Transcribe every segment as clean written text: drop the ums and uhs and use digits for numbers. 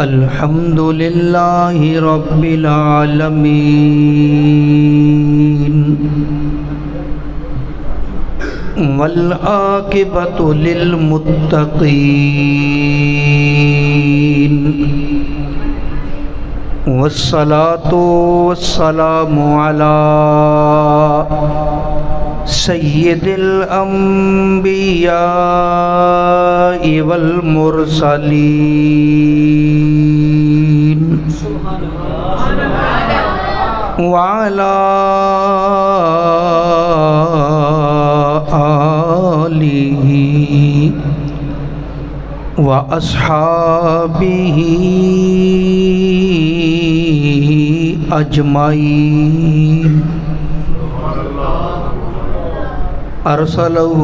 الحمد للہ رب العالمین والعاقبۃ للمتقین والصلاة والسلام علی سید الانبیاء والمرسلین وعلی آلہ واصحابہ اجمعین ارسلہ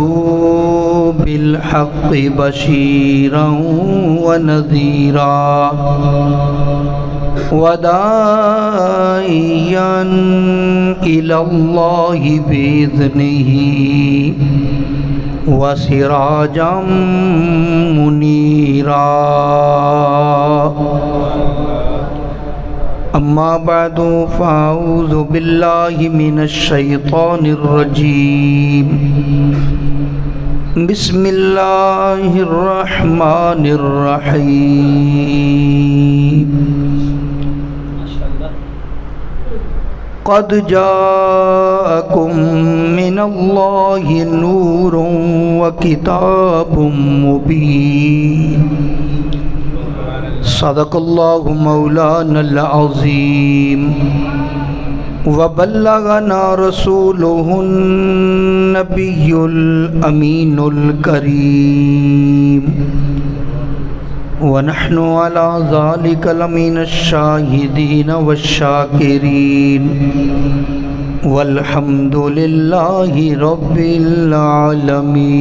بالحق بشیرا ونذیرا وداعیا الی اللہ باذنہ وسراجا منیرا اما بعد فاعوذ باللہ من الشیطان الرجیم بسم اللہ الرحمن الرحیم قد جاءکم من اللہ نور وکتاب مبین صدق اللہ مولانا العظیم وبلغنا رسولہ النبی الامین الکریم ونحن على ذلك لمن الشاہدین والشاکرین والحمد للہ رب العالمین۔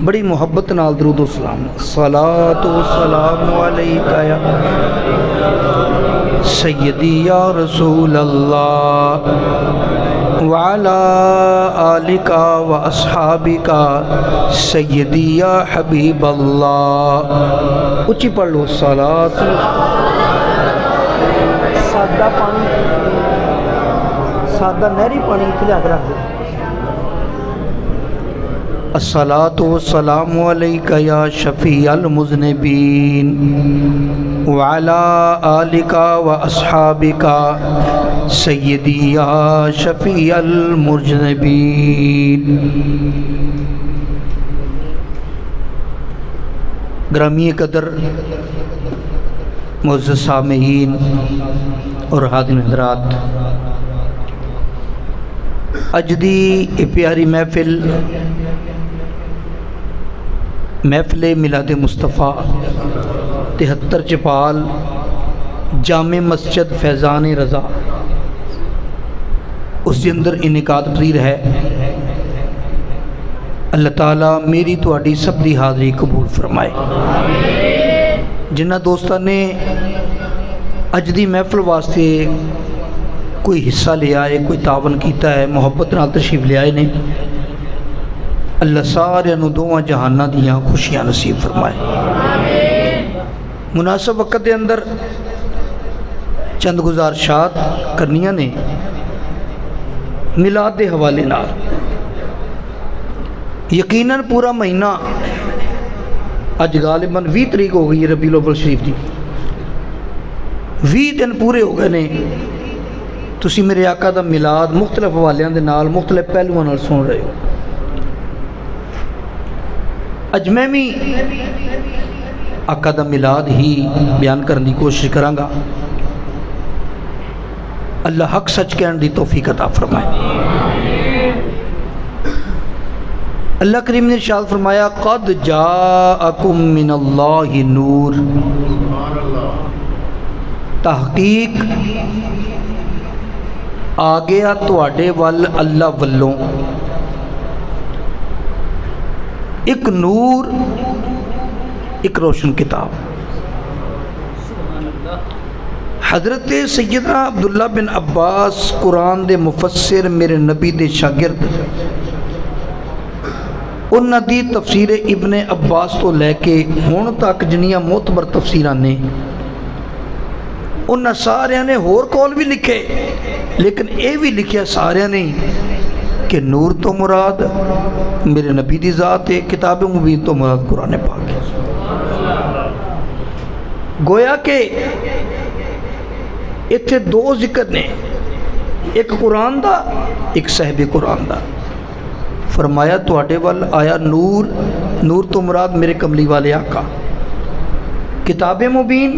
بڑی محبت نال درود و سلام، صلاۃ و سلام علیک یا سیدی یا رسول اللہ وعلی آلک و اصحابک سیدی یا حبیب اللہ۔ اچھی پڑھ لو صلاۃ۔ سادہ پانی، سادہ نہری پانی اتنے لے کے رکھ دو۔ الصلاۃ والسلام علیک یا شفیع المذنبین وعلی آلک و اصحابک سیدی یا شفیع المذنبین۔ گرامی قدر معزز سامعین اور حاضرین حضرات، اج دی پیاری محفل میلاد مصطفیٰ 73 چپال جامع مسجد فیضان رضا اس کے اندر انعقاد پذیر ہے۔ اللہ تعالیٰ میری تواڈی سب دی حاضری قبول فرمائے۔ جنہ دوستاں نے اج دی محفل واسطے کوئی حصہ لیا ہے، کوئی تعاون کیتا ہے، محبت نال تشریف لے آئے نے، اللہ سارے نو دونوں جہاناں دیاں خوشیاں نصیب فرمائے۔ مناسب وقت دے اندر چند گزارشات کرنیاں نے میلاد دے حوالے نال۔ یقیناً پورا مہینہ اج غالباً 20 تاریخ ہو گئی ہے ربیع الاول شریف دی، 20 دن پورے ہو گئے نے تسی میرے آقا دا میلاد مختلف حوالیاں دے نال مختلف پہلوؤں نال سن رہے ہو۔ اج میں بھی آقا دا میلاد ہی بیان کرنے کی کوشش کراں گا۔ اللہ حق سچ کہنے دی توفیق عطا فرمائے۔ اللہ کریم نے ارشاد فرمایا قد جاءکم من اللہ نور، تحقیق آ گیا تواڈے ول اللہ والوں ایک نور، ایک روشن کتاب۔ حضرت سیدنا عبداللہ بن عباس قرآن دے مفسر، میرے نبی دے شاگرد، انہاں دی تفسیر ابن عباس تو لے کے ہن تک جنیاں معتبر تفسیراں نے انہاں سارے نے ہور قول بھی لکھے، لیکن اے بھی لکھیا سارے نے کہ نور تو مراد میرے نبی دی ذات ہے، کتاب مبین تو مراد قرآن پاک ہے۔ گویا کہ اتھے دو ذکر نے، ایک قرآن دا ایک صحب قرآن دا۔ فرمایا تواڈے وال آیا نور، نور تو مراد میرے کملی والے آقا، کتاب مبین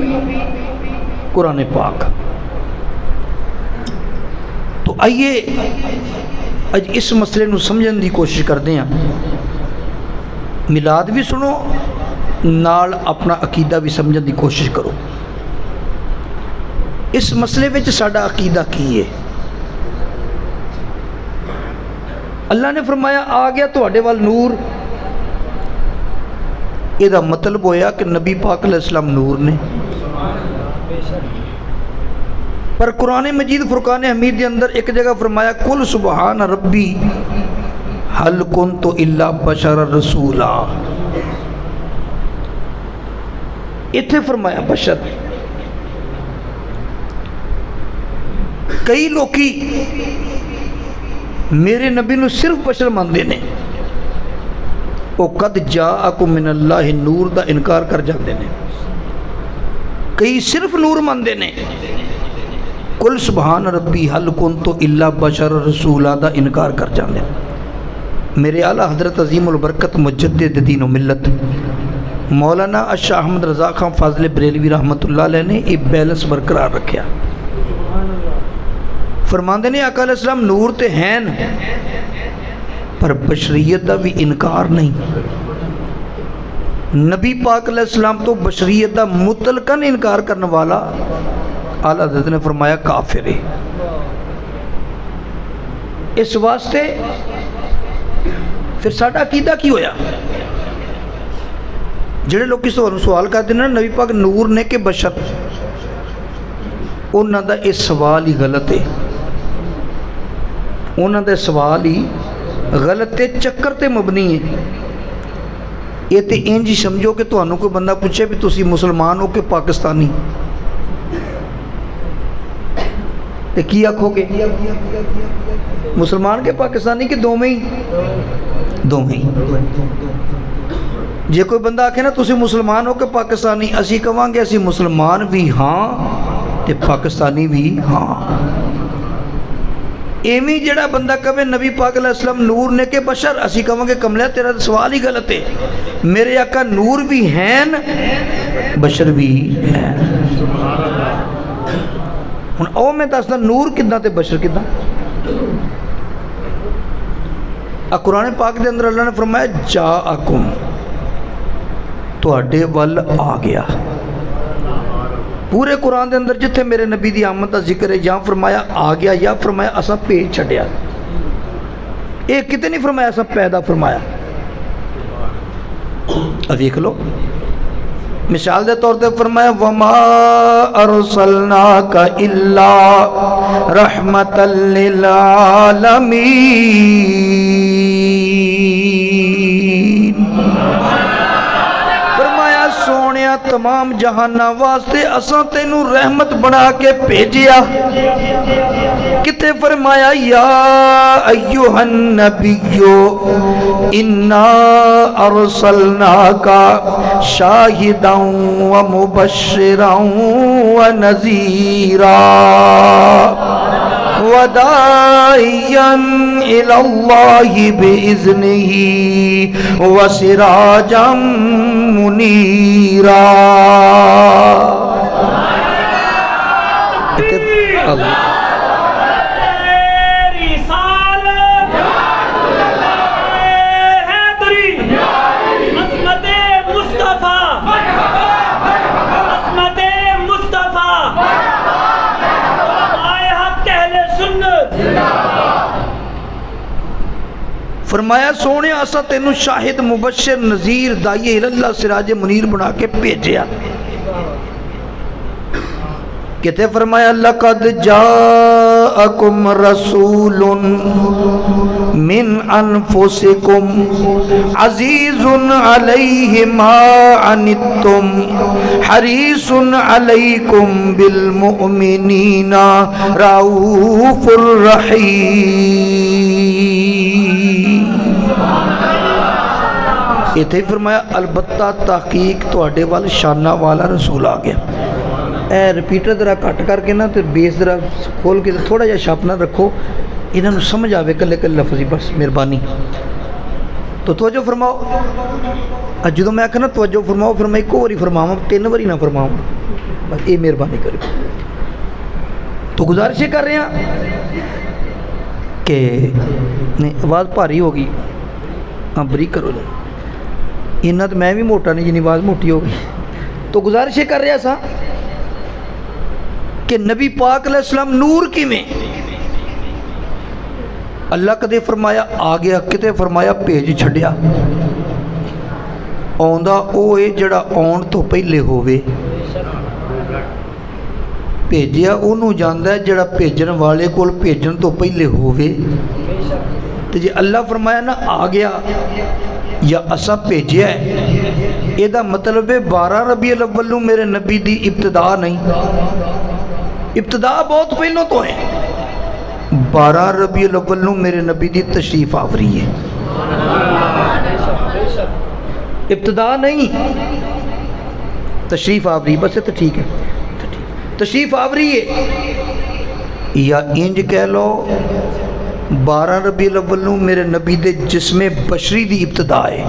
قرآن پاک۔ تو آئیے اج اس مسئلے نو سمجھن دی کوشش کرتے ہیں، میلاد بھی سنو نال اپنا عقیدہ بھی سمجھن دی کوشش کرو۔ اس مسئلے وچ ساڈا عقیدہ کی ہے؟ اللہ نے فرمایا آ گیا تواڈے وال نور، یہ دا مطلب ہویا کہ نبی پاک علیہ السلام نور نے۔ پر قرآن مجید فرقان حمید کے اندر ایک جگہ فرمایا قل سبحان ربی حل کنت الا بشر رسولا، اتھے فرمایا بشر۔ کئی لوکی میرے نبی نو صرف بشر مانتے نے، وہ قد جاءکم من اللہ نور دا انکار کر جاندے نے۔ کئی صرف نور مانتے نے، قل سبحان ربی حل کنت الا بشر رسولا دا انکار کر جاندے ہیں۔ میرے اعلیٰ حضرت عظیم البرکت مجدد دین و ملت مولانا اشاہ احمد رضا خان فاضل بریلوی رحمت اللہ علیہ نے ایک بیلنس برقرار رکھیا۔ فرماندے نے آقا علیہ السلام نور تے ہیں پر بشریت دا بھی انکار نہیں۔ نبی پاک علیہ السلام تو بشریت دا مطلقاً انکار کرنے والا اعلیٰ حضرت نے فرمایا کافر ہے۔ اس واسطے پھر ساڈا عقیدہ کی ہویا؟ جڑے لوگ کس سوال کرتے ہیں نبی پاک نور نے کہ بشر، انہاں دا اس سوال ہی غلط ہے، انہاں دا سوال ہی غلط ہے، چکر تے مبنی ہے۔ یہ تے انج ہی سمجھو کہ تانوں کوئی بندہ پوچھے بھی تسی مسلمان ہو کہ پاکستانی، تے کی آکھو گے؟ مسلمان کے پاکستانی کے دو میں ہی، دو میں ہی۔ جے کوئی بندہ آکھے نا تسی مسلمان ہو کہ پاکستانی، اسی کہاں گے اسی مسلمان بھی ہاں تے پاکستانی بھی ہاں۔ ایمی جڑا بندہ کہے نبی پاک علیہ السلام نور نے کہ بشر، اسی کہاں گے کملہ تیرا سوال ہی غلط ہے، میرے آقا نور بھی ہیں بشر بھی ہیں۔ ہن او میں دسدا نور کداں تے بشر کداں؟ قرآن پاک دے اندر اللہ نے فرمایا جاءکم، تواڈے ول آ گیا۔ پورے قرآن دے اندر جتھے میرے نبی دی آمد دا ذکر ہے یا فرمایا آ گیا یا فرمایا اساں بھیج چھڈیا، ایک کتے نہیں فرمایا اساں پیدا فرمایا۔ اب دیکھ لو مثال دے طور تے فرمایا وما ارسلناک الا رحمتا للعالمین، فرمایا سونیا تمام جہاناں واسطے اساں تینوں رحمت بنا کے بھیجیا۔ کتے فرمایا یا ایھا النبی انا ارسلناک شاہدا ومبشرا ونذیرا وداعیا الی اللہ باذنہ وسراجا منیرا۔ اللہ فرمایا سونے اسا تینوں شاہد مبشر نذیر داعی اللہ سراج منیر بنا کے بھیجیا۔ کہتے فرمایا لقد جاءکم رسول من انفسکم عزیز علیہ ما عنتم حریص علیکم بالمؤمنین رؤوف الرحیم. اتنے فرمایا البتہ تحقیق تواڈے وال شانہ والا رسول آ گیا. اے رپیٹر ذرا کٹ کر کے نا تے بیس ذرا کھول کے تھوڑا جہا شاپنا رکھو, انہوں سمجھ آوے کلے کلے لفظی, بس مہربانی. تو توجہ فرماؤ. جدو میں آخر نا توجہ فرماؤ پھر میں ایک باری فرماواں, 3 باری نہ فرماؤں, بس یہ مہربانی کرو. تو گزارشیں کر رہے ہیں کہ نہیں آواز بھاری ہوگی, ہاں بریک کرو جی, اتنا تو میں بھی موٹا نہیں جنی آواز موٹی ہو گئی. تو گزارشیں کر رہا سا کہ نبی پاک علیہ السلام نور کی میں اللہ کدے فرمایا آ گیا, کتے فرمایا بھیج چھڈیا. آندا او اے جڑا آن تو پہلے ہووے, بھیجیا انہوں جاندا ہے جڑا بھیجن والے کول بھیجن تو پہلے ہووے. تو جی اللہ فرمایا نا آ گیا یا اساں بھیجیا ہے, یہ دا مطلب ہے 12 ربیع الاول نوں میرے نبی دی ابتدا نہیں, ابتدا بہت پہلوں تو ہے. 12 ربیع الاول نوں میرے نبی دی تشریف آوری ہے, ابتدا نہیں, تشریف آوری, بس تو ٹھیک ہے, تشریف آوری ہے. یا انج کہہ لو 12 ربیع الاول نوں میرے نبی دے جسم بشری دی ابتدا ہے,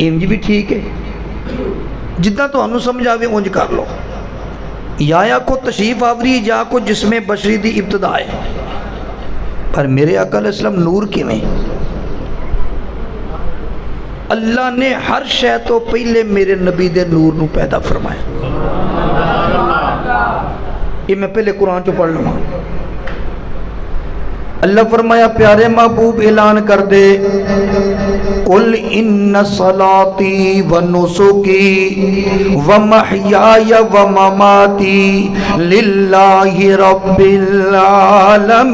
انج بھی ٹھیک ہے, جتنا تو انہوں سمجھ آوے انج کر لو. یا کو تشریف آوری یا کو جسم بشری دی ابتدا ہے. پر میرے آقا علیہ السلام نور کی میں اللہ نے ہر شے تو پہلے میرے نبی دے نور نو پیدا فرمایا. یہ میں پہلے قرآن چو پڑھ لوں. اللہ فرمایا پیارے محبوب اعلان کر دے, قل ان صلاتی و نسکی و محیای و مماتی للہ رب العالمین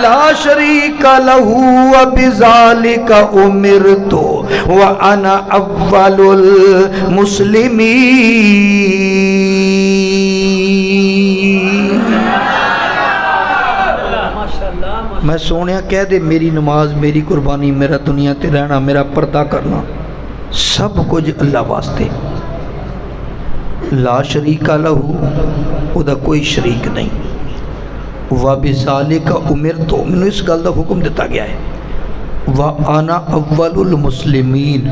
لا شریک لہ و بذالک امرت و انا اول المسلمین. میں سونیا کہہ دے میری نماز, میری قربانی, میرا دنیا تے رہنا, میرا پردہ کرنا سب کچھ اللہ واسطے. لا شریک لہو, او دا کوئی شریک نہیں. وَبِذَالِكَ أُمِرْتُ, میں اس گل دا حکم دیتا گیا ہے. وَأَنَا أَوَّلُ الْمُسْلِمِينَ,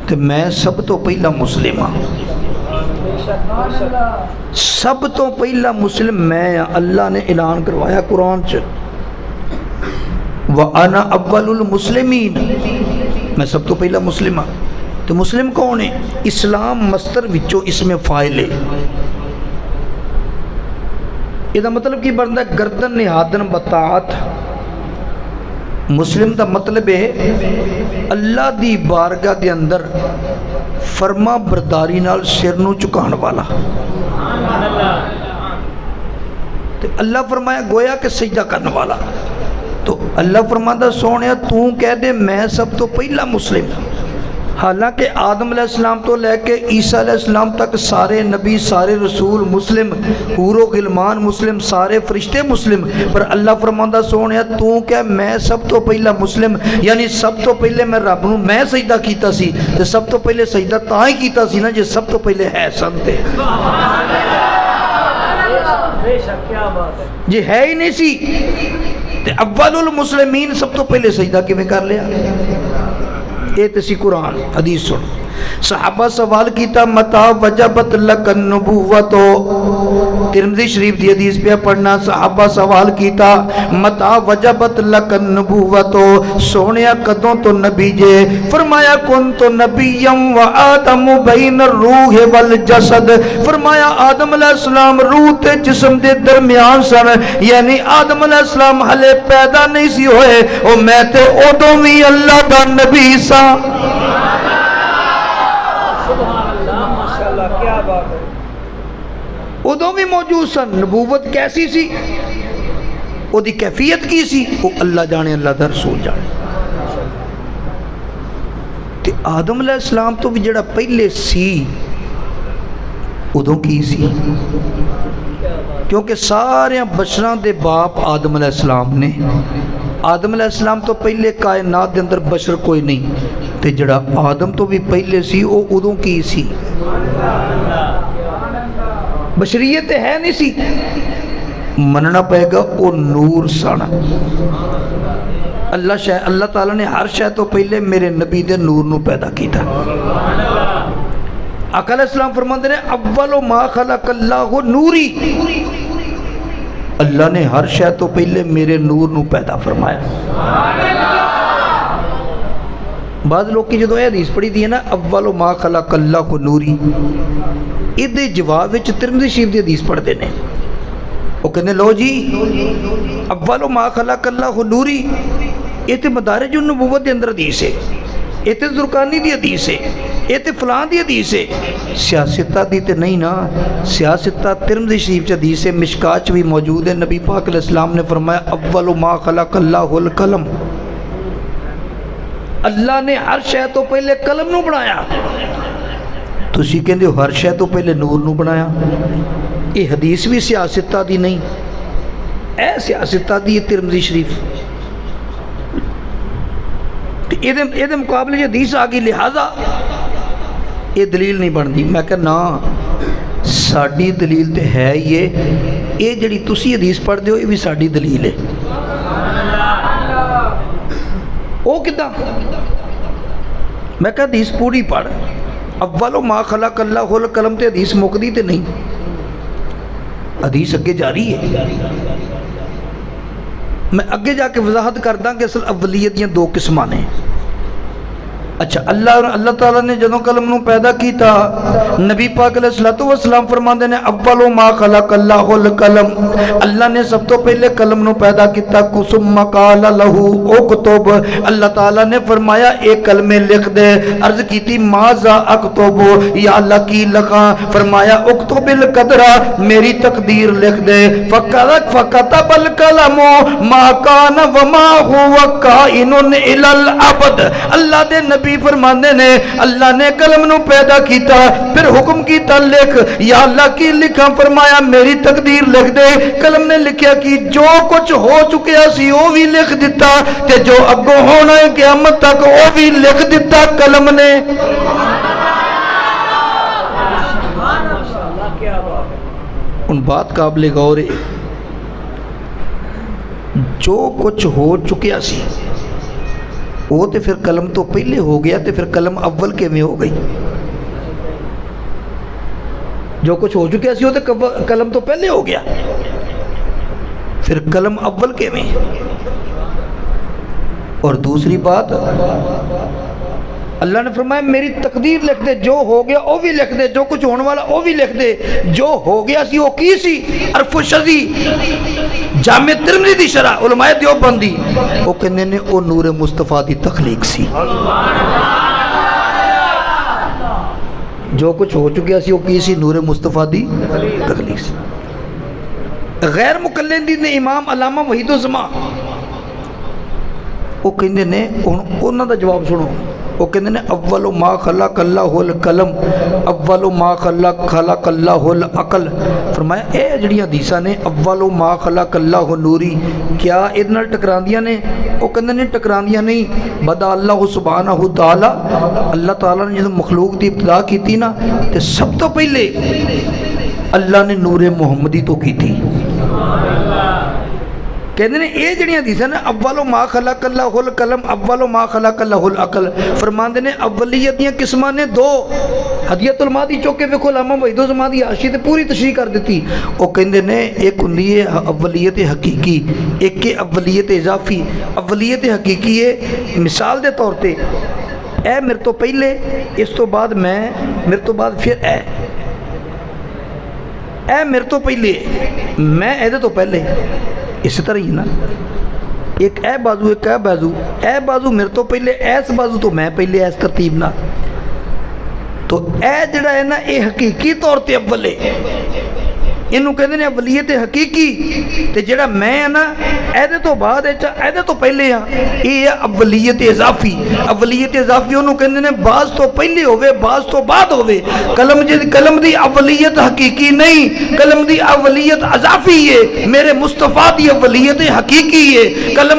تو میں سب تو پہلا مسلم ہاں, سب تو پہلا مسلم میں. اللہ نے اعلان کروایا قرآن چ وَأَنَا أَوَّلُ الْمُسْلِمِينَ, میں سب تو پہلا مسلم ہاں. تو مسلم کون ہے؟ اسلام مصدر وچوں اسم فاعل ہے. یہ مطلب کی بنتا ہے گردن نہادن بطاعت. مسلم دا مطلب ہے اللہ دی بارگاہ دے اندر فرما برداری نال سر نو چکان والا. تو اللہ فرمایا گویا کہ سجدہ کرنے والا. تو اللہ فرماتا سونیا تو کہہ دے میں سب تو پہلا مسلم. حالانکہ آدم علیہ السلام تو لے کے عیسیٰ علیہ السلام تک سارے نبی, سارے رسول مسلم, حور و غلمان مسلم, سارے فرشتے مسلم. پر اللہ فرماتا سونیا تو کہ میں سب تو پہلا مسلم, یعنی سب تو پہلے میں رب نو میں سجدہ کیتا سی. تو سب تو پہلے سجدہ تاں ہی کیتا سی نا جے سب تو پہلے ہے سن تے. جی ہے ہی نہیں سی تے اول المسلمین سب تو پہلے سجدہ کیویں کر لیا؟ اے تسی قرآن حدیث سن. صحابہ سوال کیتا متا وجبت لک النبوت, ترمذی شریف دی حدیث پہ پڑھنا. صحابہ سوال کیتا متا وجبت لک النبوت, سونیا کدوں تو نبی جے؟ فرمایا کن تو نبیم و آدم بین الروح والجسد, فرمایا آدم علیہ السلام روح تے جسم دے درمیان سن, یعنی آدم علیہ السلام ہلے پیدا نہیں سی ہوئے, او میں تے ادوں وی اللہ دا نبی سا. ادوں بھی موجود سن. نبوت کیسی سی, وہ دی کیفیت کی سی, وہ اللہ جانے, اللہ دا رسول جانے. تے آدم علیہ السلام تو بھی جڑا پہلے سی ادوں کی سی, کیونکہ سارے بشراں دے باپ آدم علیہ السلام نے. آدم علیہ السلام تو پہلے کائنات دے اندر بشر کوئی نہیں, تے جڑا آدم تو بھی پہلے سی وہ ادوں کی سی. بشریت ہے نہیں سی, مننا پائے گا وہ نور سن. اللہ تعالیٰ نے ہر شے تو پہلے میرے نبی دے نور نو پیدا کیتا. آقا علیہ السلام فرماتے ہیں اول ما خلق اللہ نوری, اللہ نے ہر شے تو پہلے میرے نور نو پیدا فرمایا. بعض لوگ کی جدو یہ حدیث پڑھی دی ہے نا اول ما خلق اللہ نوری, یہ جواب وچ ترمذی شریف دی حدیث پڑھتے ہیں. وہ کہنے لو جی اول ما خلق اللہ نوری, یہ تے مدارج النبوت دے اندر حدیث ہے, یہ تے زرقانی دی حدیث ہے, یہ تے فلان دی حدیث ہے. سیاستہ دی تے نہیں نا, سیاستہ ترمذی شریف چ حدیث ہے, مشکات چ بھی موجود ہے. نبی پاک علیہ السلام نے فرمایا اول ما خلق اللہ القلم, اللہ نے ہر شے تو پہلے قلم نو بنایا. تسی کہندے ہو ہر شے تو پہلے نور نو بنایا. یہ حدیث بھی سیاستہ دی نہیں, اے سیاستہ دی ترمذی شریف. یہ مقابلے جو حدیث آ گئی, لہذا یہ دلیل نہیں بنتی. میں کہ نا ساڈی دلیل تے ہے یہ جڑی تسی حدیث پڑھ دے ہو یہ بھی ساڈی دلیل ہے. وہ کداں؟ میں کہ حدیث پوری پڑھ, اول ما خلق اللہ القلم تے حدیث مکدی تے نہیں, حدیث اگے جاری ہے. میں اگے جا کے وضاحت کردا کہ اصل اولیت دیاں دو قسماں نے. اچھا اللہ تعالیٰ نے جدوں قلم نو پیدا کیتا, نبی پاک علیہ الصلوۃ والسلام فرماندے نے اول ما خلق اللہ القلم, اللہ نے سب تو پہلے قلم نو پیدا کیتا. ثم قال له اکتب, اللہ تعالیٰ نے فرمایا ایک کلمے لکھ دے. عرض کیتی ماذا اکتب, یا اللہ کی لکھاں؟ فرمایا اکتب القدر, میری تقدیر لکھ دے. فکتب القلم ما کان وما هو کائن الی الابد. اللہ دے نبی فرماندے نے اللہ نے قلم نو پیدا کیتا, پھر حکم کیتا لکھ. یا اللہ کی لکھاں؟ فرمایا میری تقدیر لکھ دے. قلم نے لکھیا کہ جو کچھ ہو چکیا سی وہ بھی لکھ دیتا, تے جو اگوں ہونا ہے قیامت تک وہ بھی لکھ دیتا قلم نے. ان بات قابل غور ہے, جو کچھ ہو چکیا سی وہ تو پھر قلم تو پہلے ہو گیا, تو پھر قلم اول کیویں ہو گئی؟ جو کچھ ہو چکیا سی وہ تو قلم تو پہلے ہو گیا, پھر قلم اول کیویں؟ اور دوسری بات, اللہ نے فرمایا میری تقدیر لکھ دے, جو ہو گیا وہ بھی لکھ دے, جو کچھ ہونے والا وہ بھی لکھ دے. جو ہو گیا سی وہ کی سی؟ عرف و شذی جامع ترمذی دی شرح علماء دیوبندی وہ کہنے نے وہ نور مصطفیٰ دی تخلیق سی. جو کچھ ہو چکیا سی وہ کی سی؟ نور مصطفیٰ دی تخلیق سی. غیر مقلدین نے امام علامہ وحید الزمان وہ کہنے نے انہوں دا جواب سنو. وہ کہنے نے اول ما خلق اللہ القلم اول ما خلق اللہ العقل. فرمایا اے جڑیاں حدیثاں نے اول ما خلق اللہ نوری, کیا ادھے نال ٹکراندیاں نے؟ وہ کہندے نے ٹکراندیاں نہیں. بدا اللہ سبحانہ تعالی, اللہ تعالیٰ نے جب مخلوق دی ابتدا کی نا تے سب تو پہلے اللہ نے نور محمدی تو کی تھی. کہتے ہیں یہ جڑیاں حدیثاں نے اول ما خلق اللہ القلم اول ما خلق اللہ العقل, فرماندے نے اولیت دیاں قسماں نے دو. ہدیۃ المادی چوکے ویکھو علامہ وحید الزمان دی حاشیہ تے پوری تشریح کر دیتی. وہ کہندے نے ایک ہوندی ہے اولیت حقیقی, ایک ہے اولیت اضافی. اولیت حقیقی ہے مثال دے طور تے اے میرے تو پہلے, اس تو بعد میں, میرے تو بعد پھر اے میرے تو پہلے, میں اے دے تو پہلے. اسی طرح ہی نا, ایک اے بازو ایک اے بازو, اے بازو میرے تو پہلے, ایس بازو تو میں پہلے, ایس ترتیب نا. تو اے جڑا ہے نا یہ حقیقی طور تے اول ہے, ਇਹਨੂੰ ਕਹਿੰਦੇ ਨੇ ਅਵਲੀਅਤ ਹਕੀਕੀ। ਤੇ ਜਿਹੜਾ ਮੈਂ ਆ ਨਾ ਇਹਦੇ ਤੋਂ ਬਾਅਦ ਇਹਦੇ ਤੋਂ ਪਹਿਲੇ ਆ, ਇਹ ਆ ਅਵਲੀਅਤ ਇਜ਼ਾਫੀ। ਅਵਲੀਅਤ ਇਜ਼ਾਫੀ ਉਹਨੂੰ ਕਹਿੰਦੇ ਨੇ ਬਾਜ਼ ਤੋਂ ਪਹਿਲੇ ਹੋਵੇ, ਬਾਜ਼ ਤੋਂ ਬਾਅਦ ਹੋਵੇ। ਕਲਮ ਦੀ ਅਵਲੀਅਤ ਹਕੀਕੀ ਨਹੀਂ, ਕਲਮ ਦੀ ਅਵਲੀਅਤ ਇਜ਼ਾਫੀ ਹੈ। ਮੇਰੇ ਮੁਸਤਫਾ ਦੀ ਅਵਲੀਅਤ ਹਕੀਕੀ ਹੈ। ਕਲਮ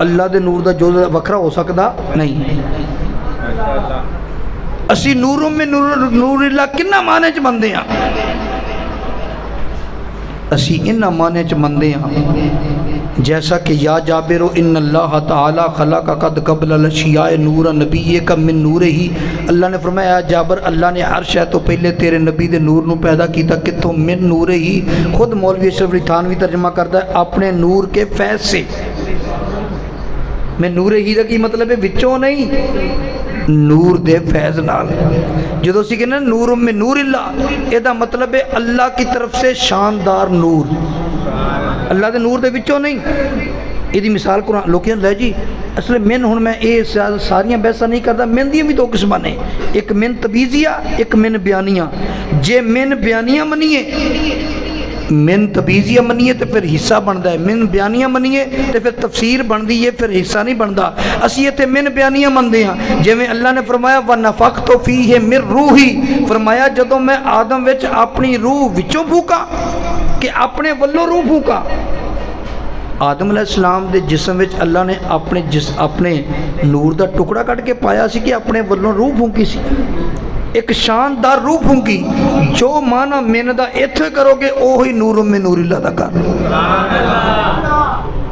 اللہ دے نور دا جو وکھرا ہو سکدا نہیں. اسی نور میں نور اللہ کنہ معنی چ مندے ہاں؟ اسی انہ معنی چ مندے ہاں جیسا کہ یا جابر ان اللہ تعالی خلق قد قبل الاشیاء نور نبیک من نور ہی. اللہ نے فرمایا جابر اللہ نے ہر شے تو پہلے تیرے نبی دے نور نو پیدا کیتا کتوں من نور ہی. خود مولوی اشرف علی تھانوی ترجمہ کرتا ہے اپنے نور کے فیض سے. میں نور ہی دا کی مطلب ہے وچوں نہیں نور دے فیض نال. جدو سی کہنا نور میں نور اللہ اے دا مطلب ہے اللہ کی طرف سے شاندار نور. اللہ دے نور دے وچوں نہیں. یہ دی مثال قرآن لوگ لے جی اصل من ہن میں اے ساریاں بحثاں نہیں کرتا. من دی بھی دو قسماں نے ایک من تبیزیہ ایک من بیانیہ. جے من بیانیہ منیے من تبیزیہ منیے تو پھر حصہ بنتا ہے. من بیانیہ منیے تو پھر تفسیر بندی ہے پھر حصہ نہیں بنتا. اسی اتنے من بیانیہ مندے ہیں جی میں اللہ نے فرمایا وَنَفَخْتُ فِيهِ مِن رُوحِي. فرمایا جدوں میں آدم وچ اپنی روح وچوں پھوکا کہ اپنے ولوں روح پھوکا. آدم علیہ السلام دے جسم وچ اللہ نے اپنے نور دا ٹکڑا کٹ کے پایا سی کہ اپنے ولوں روح پھونکی سی. ایک شاندار روح پھونکی. جو معنی من دا ایتھے کرو گے اوہی نور میں نور اللہ دا کر.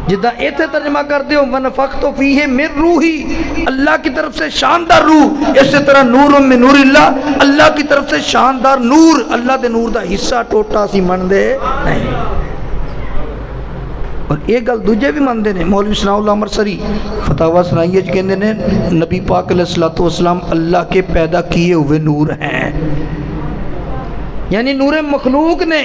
جدہ ایتھے ترجمہ کر دے ہو وَنَفَخْتُ فِيهِ مِن رُوحِي اللہ کی طرف سے شاندار روح. اسی طرح نور میں نور اللہ اللہ کی طرف سے شاندار نور. اللہ دے نور دا حصہ ٹوٹا سی من دے نہیں. اور ایک گل دوجے بھی مندے نے. مولوی ثناء اللہ امرسری فتاویٰ سنائیے کہندے نے نبی پاک علیہ السلام اللہ کے پیدا کیے ہوئے نور ہیں. یعنی نور مخلوق نے.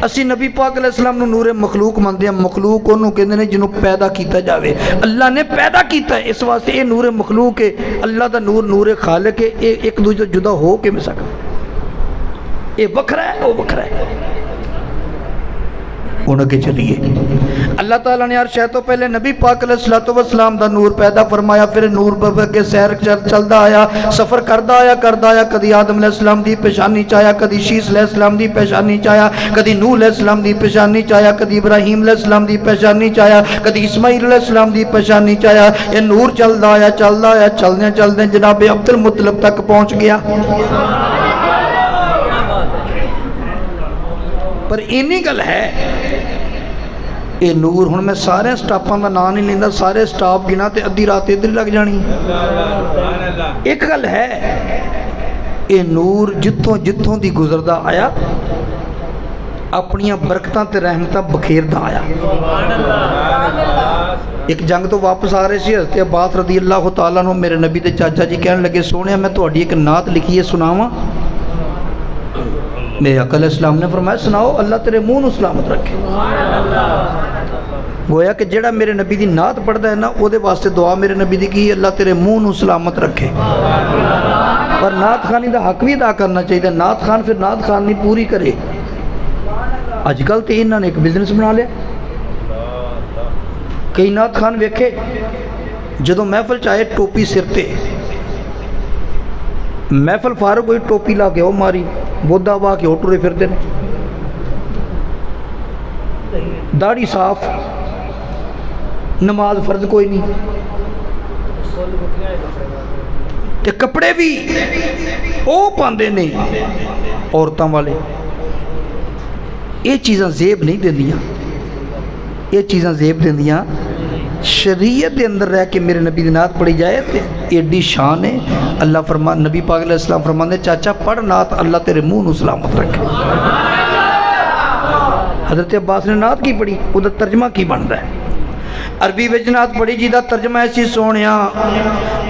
اسی نبی پاک علیہ السلام نو نور مخلوق مندے ہیں. مخلوق انہوں کہندے نے جنہوں پیدا کیتا جاوے. اللہ نے پیدا کیتا ہے اس واسطے یہ نور مخلوق ہے. اللہ دا نور نور خالق ہے. ایک دوجہ جدا ہو کے میں سکتا یہ وکھرا ہے وہ وکھرا ہے. انہوں کے چلیے اللہ تعالیٰ نے ہر شے تو پہلے نبی پاک علیہ السلام دا نور پیدا فرمایا. پھر نور کے سیر چلدا آیا سفر کردا آیا کدی آدم علیہ السلام دی پیشانی چایا کدی شیس علیہ السلام دی پیشانی چایا کدی نوح علیہ السلام دی پیشانی چایا کدی ابراہیم علیہ السلام دی پیشانی چایا کدی اسماعیل علیہ السلام دی پیشانی چایا. یہ نور چلدا آیا چلدے جناب عبد المطلب تک پہنچ گیا. پر اینی گل ہے اے نور ہن میں سارے سٹاپاں دا نام نہیں لیندا. سارے سٹاپ گنا تے ادھی رات ادھر لگ جانی. ایک گل ہے اے نور جتوں دی گزردا آیا اپنیاں برکتاں تے رحمتاں بکھیردا آیا. ایک جنگ تو واپس آ رہے سی حضرت عباس رضی اللہ تعالیٰ عنہ میرے نبی دے چاچا جی کہنے لگے سونے میں تہاڈی ایک نعت لکھی ہے سناواں. میرے آقا علیہ السلام نے فرمایا سناؤ اللہ تیرے منہ نو سلامت رکھے. گویا کہ جڑا میرے نبی دی نعت پڑھدا ہے نا او دے واسطے دعا میرے نبی دی کی اللہ تیرے منہ نو سلامت رکھے. پر نعت خانی دا حق بھی ادا کرنا چاہیے. نعت خان پھر نعت خان نہیں پوری کرے. اج کل تے انہاں نے ایک بزنس بنا لیا. کئی نعت خان ویکھے جدوں محفل چاہے ٹوپی سر تے محفل فارغ ہوئی ٹوپی لا کے او ماری بودا وا کے ٹرے پھرتے ہیں. داڑھی صاف نماز فرض کوئی نہیں تے کپڑے بھی او پاندے نے عورتاں والے. یہ چیزاں زیب نہیں دیندیاں. یہ چیزاں زیب دیندیاں شریعت دے اندر رہ کے میرے نبی دی نعت پڑھی جائے تے ایڈی شان ہے. اللہ فرما نبی پاک علیہ السلام فرماندے چاچا پڑھ نعت اللہ تیرے منہ نو سلامت رکھے. حضرت عباس نے نعت کی پڑھی وہ ترجمہ کی بنتا ہے. عربی وچ نعت پڑھی جی دا ترجمہ ایسی سونیا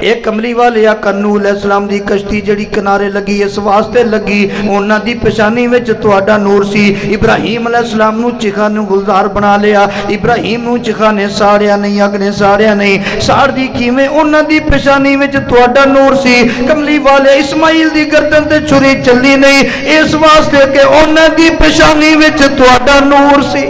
ایک کملی والے کنو علیہ السلام دی کشتی جڑی کنارے لگی اس واسطے لگی انہاں دی پیشانی وچ تہاڈا نور سی. ابراہیم علیہ السلام نو چکھا نو گلزار بنا لیا. ابراہیم نو چکھا نے ساڑیا نہیں اگ نے ساڑیا نہیں ساڑ دی کیویں انہاں دی پیشانی وچ تہاڈا نور سی. کملی والے اسماعیل دی گردن تے چھری چلی نہیں اس واسطے کہ انہاں دی پیشانی وچ تہاڈا نور سی.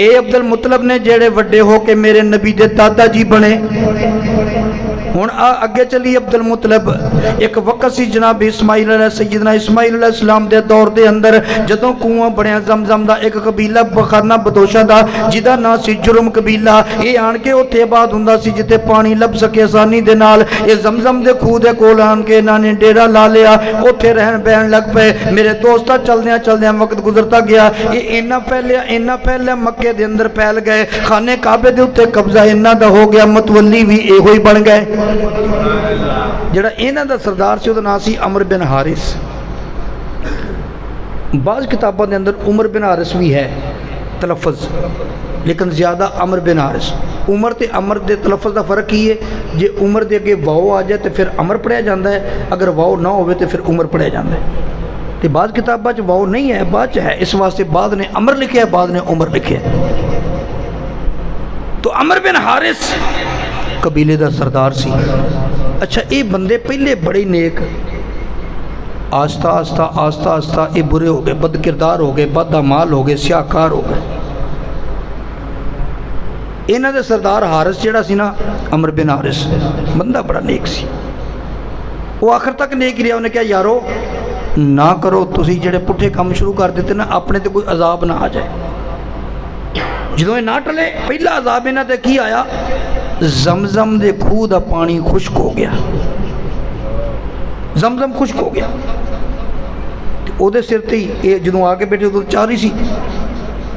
اے عبدل مطلب نے جڑے وڈے ہو کے میرے نبی دے دادا جی بنے. ہن اگے چلی عبدل مطلب. ایک وقت سی جناب اسماعیل علیہ سیدنا اسماعیل علیہ السلام دے دور دے اندر جدوں کنواں بنیا زمزم دا, ایک قبیلہ بخارنا بدوشا دا جدا نا سی جرم قبیلہ, یہ آن کے اتھے آباد ہوندا سی جتے پانی لب سکے آسانی دے نال. یہ زمزم دے خوہ دے کول آن کے انہاں نے ڈیرا لا لیا, اتھے رہن بہن لگ پے. میرے دوستا چلدیاں چلدیاں وقت گزرتا گیا. یہ اینا پہلے مکے دے اندر پھیل گئے, خانے کعبے دے اتھے قبضہ انہاں دا ہو گیا, متولی بھی اے ہوئی بن گئے. جڑا انہاں دا سردار سی او نام سی عمر بن حارث. بعض کتابوں دے اندر عمر بن حارث بھی ہے تلفظ, لیکن زیادہ عمر بن حارث. عمر تے عمر دے تلفظ دا فرق ہی ہے, جے عمر دے اگے واؤ آ جائے تو پھر عمر پڑھیا جاندہ ہے, اگر واؤ نہ ہوئے تو پھر عمر پڑھیا جاندہ ہے. تو بعض کتابوں چ واؤ نہیں ہے, بعد چ ہے, اس واسطے بعد نے عمر لکھے ہے, بعد نے عمر لکھے ہے. تو عمر بن حارث قبیلے دا سردار سی. اچھا یہ بندے پہلے بڑے نیک, آہستہ آہستہ یہ برے ہو گئے, بد کردار ہو گئے, بد اعمال ہو گئے, سیاہکار ہو گئے. انہاں دے سردار حارث جڑا سی نا, عمر بن حارث, بندہ بڑا نیک سی. وہ آخر تک نیک رہا. انہیں کہا یارو نہ کرو, تسی جڑے پٹھے کام شروع کر دیتے نا, اپنے تے کوئی عذاب نہ آ جائے. جدوں یہ نہ ٹلے, پہلا عذاب انہاں تے کی آیا, زمزم دے خوہ دا پانی خشک ہو گیا. زمزم خشک ہو گیا. او دے سر تے ہی جدوں آ کے بیٹھے ادوں چاری سی,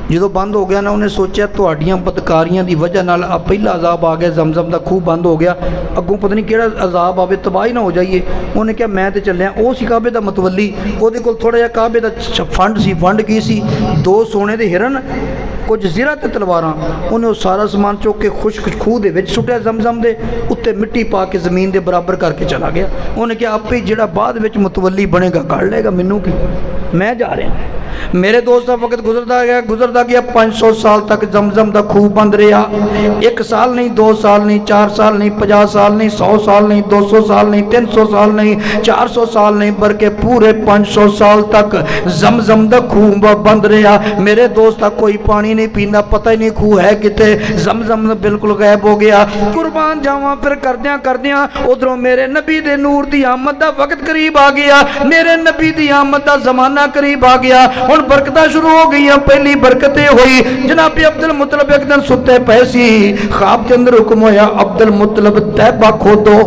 جدوں بند ہو گیا نا, انہیں سوچیا تہاڈیاں بدکاریاں دی وجہ نال اب پہلا عذاب آ گیا, زمزم دا خوہ بند ہو گیا, اگوں پتہ نہیں کیڑا عذاب آوے, تباہی نہ ہو جائیے. انہیں کہا میں تے چلیا. او سی کعبے دا متولی, او دے کول تھوڑا جہا کعبے دا فنڈ سی. فنڈ کی سی, 2 سونے دے ہرن, کچھ زرہ تے تلواراں. انہیں وہ سارا سامان چوک کے خشک خوہ دے وچ سٹیا, زمزم دے اتنے مٹی پا کے زمین دے برابر کر کے چلا گیا. انہیں کہا آپ ہی جڑا بعد وچ متولی بنے گا کر لے گا, مینوں کی, میں جا رہا ہوں. میرے دوستہ وقت گزرتا گیا 500 سال تک زمزم دا خوہ بند رہا. 1 سال نہیں, 2 سال نہیں, 4 سال نہیں, 50 سال نہیں, 100 سال نہیں, 200 سال نہیں, 300 سال نہیں, 400 سال نہیں, بلکہ پورے 500 سال تک زمزم دا خوہ بند رہا. میرے دوستہ کوئی پانی نہیں پینا, پتہ ہی نہیں خوہ ہے کتے, زمزم بالکل غائب ہو گیا. قربان جاواں پھر کردیاں ادھروں میرے نبی دے نور دی آمد دا وقت قریب آ گیا, میرے نبی دی آمد دا زمانہ قریب آ گیا. ہن برکتاں شروع ہو گئی. پہلی برکتیں ہوئی, جناب عبدل مطلب ایک دن ستے پے سی, خواب کے اندر حکم ہویا عبدل مطلب طیبہ کھودو.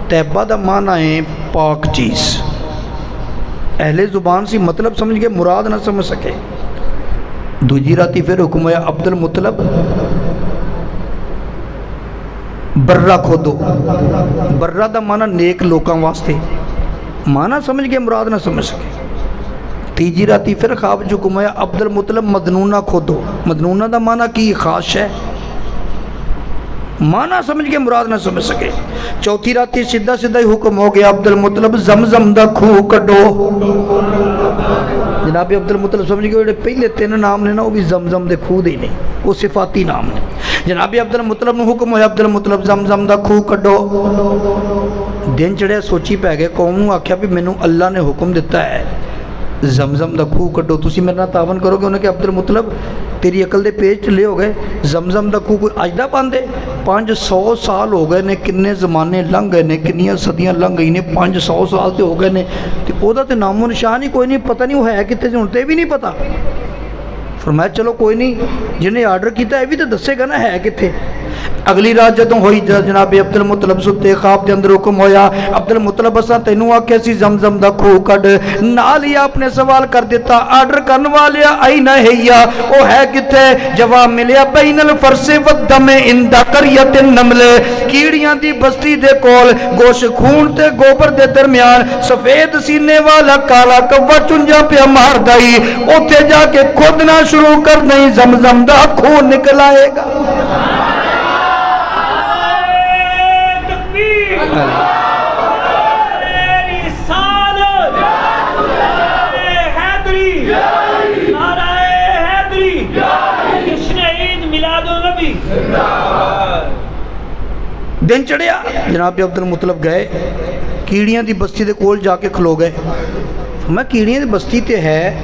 طیبہ دا معنی ہے پاک چیز. اہل زبان سی مطلب سمجھ کے مراد نہ سمجھ سکے. دوجی راتی پھر حکم ہویا عبدل مطلب برہ کھودو. برہ دا معنی نیک لوکاں واسطے, معنی سمجھ کے مراد نہ سمجھ سکے. تیجی راتی پھر خواب جو حکم ہویا عبدل مطلب مدنونہ کھودو. مدنونہ دا معنی کی خاص ہے, معنی سمجھ کے مراد نہ سمجھ سکے. چوتھی راتی سیدھا ہی حکم ہو گیا عبدل مطلب زمزم دا خوہ کڈو. جناب عبدل مطلب سمجھ گئے جو پہلے 3 نام نے نا, وہ بھی زمزم دے خوہ دے نہیں, وہ صفاتی نام نے. جناب عبدل مطلب نے حکم ہویا عبدل مطلب زمزم دا خوہ کڈو. دن چڑھیا, سوچی پہ گئے, قوم نے آکھیا بھی مینوں اللہ نے حکم دیتا ہے زمزم دا خوہ کڈو, تسی میرے نال تعاون کرو گے. انہیں کہ عبدل مطلب تیری عقل دے پیچ لے ہو گئے, زمزم دا خوہ کوئی اج دا باندھے, 500 سال ہو گئے نے, کنے زمانے لنگ گئے نے, کنیاں صدیاں لنگ گئی نے, 500 سال تے ہو گئے نے, تے او دا تے نام و نشان ہی کوئی نہیں, پتہ نہیں وہ ہے کتے, ہن تے بھی نہیں پتہ. فرمایا چلو کوئی نہیں, جنہیں آرڈر کیتا ہے بھی تو دسے گا نا ہے کتے. اگلی رات جدوں ہوئی جناب عبدل مطلب ستے, خواب دے اندر حکم ہویا عبدل مطلب اساں تینوں آکھیا سی زمزم دا خوہ کڈ. نال ہی آپ نے سوال کر دیتا, آرڈر کرن والیا آئین ہے, او ہے کتے؟ جواب ملیا بین الفرس والدم عند قریۃ النمل. کیڑیاں دی بستی دے کول, گوش خون تے گوبر دے درمیان, سفید سینے والا کالا کوا چنجا پیا مار دائی, اوتھے جا کے کھودنا شروع کر دئی, زمزم دا خوہ نکل آئے گا. دن چڑھیا, جناب عبدل مطلب گئے کیڑیاں دی بستی دے کول جا کے کھلو گئے. میں کیڑیاں دی بستی تے ہے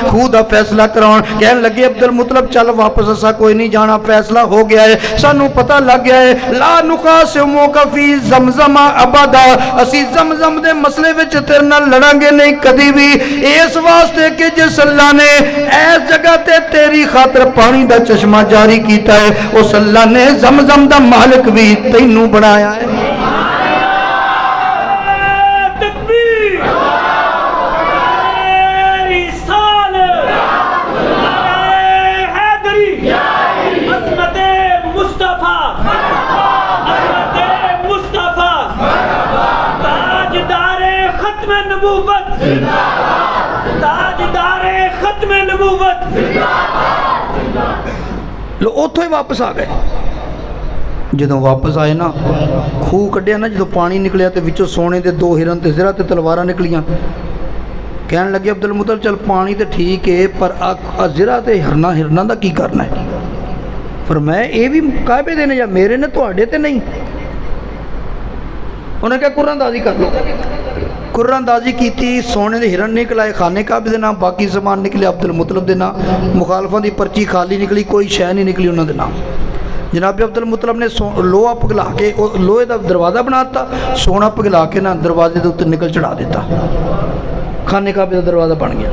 خود دا فیصلہ کراؤن کہن لگے عبد المطلب چل واپس اسا کوئی نہیں جانا فیصلہ ہو گیا ہے سانو پتہ لگ گیا ہے لا نقاسمک فی زمزم ابدا اسی زمزم دے مسئلے وچ تیرے نال لڑاں گے نہیں کدی بھی اس واسطے کہ جس اللہ نے اس جگہ تے تیری خاطر پانی دا چشمہ جاری کیتا ہے اس اللہ نے زمزم دا مالک بھی تینوں بنایا ہے تاجدار ختم نبوت لو اتھوں ہی واپس آ گئے جدوں واپس آئے نا خوہ کڈیا نا جدوں پانی نکلیا تے وچوں سونے دے 2 ہرن تے زرہ تے تلواراں نکلیاں کہنے لگے عبد المطلب چل پانی تے ٹھیک ہے پر زرہ تے ہرنا دا کی کرنا ہے فرمایا اے بھی کعبے دے نے یا میرے نے تواڈے تے نہیں انہیں کہا قرآن اندازی کر لو قرآن اندازی کی تھی سونے دے ہرن نکلائے خانے کعبے دے نام باقی زمان نکلے عبد المطلب دے نام مخالفوں دی پرچی خالی نکلی کوئی شے نہیں نکلی انہوں دے نام جناب عبد المطلب نے لوہا پگلا کے لوہے دا دروازہ بناتا سونا پگلا کے نا دروازے دے اوپر نکل چڑھا دیتا خانے کعبے دا دروازہ بن گیا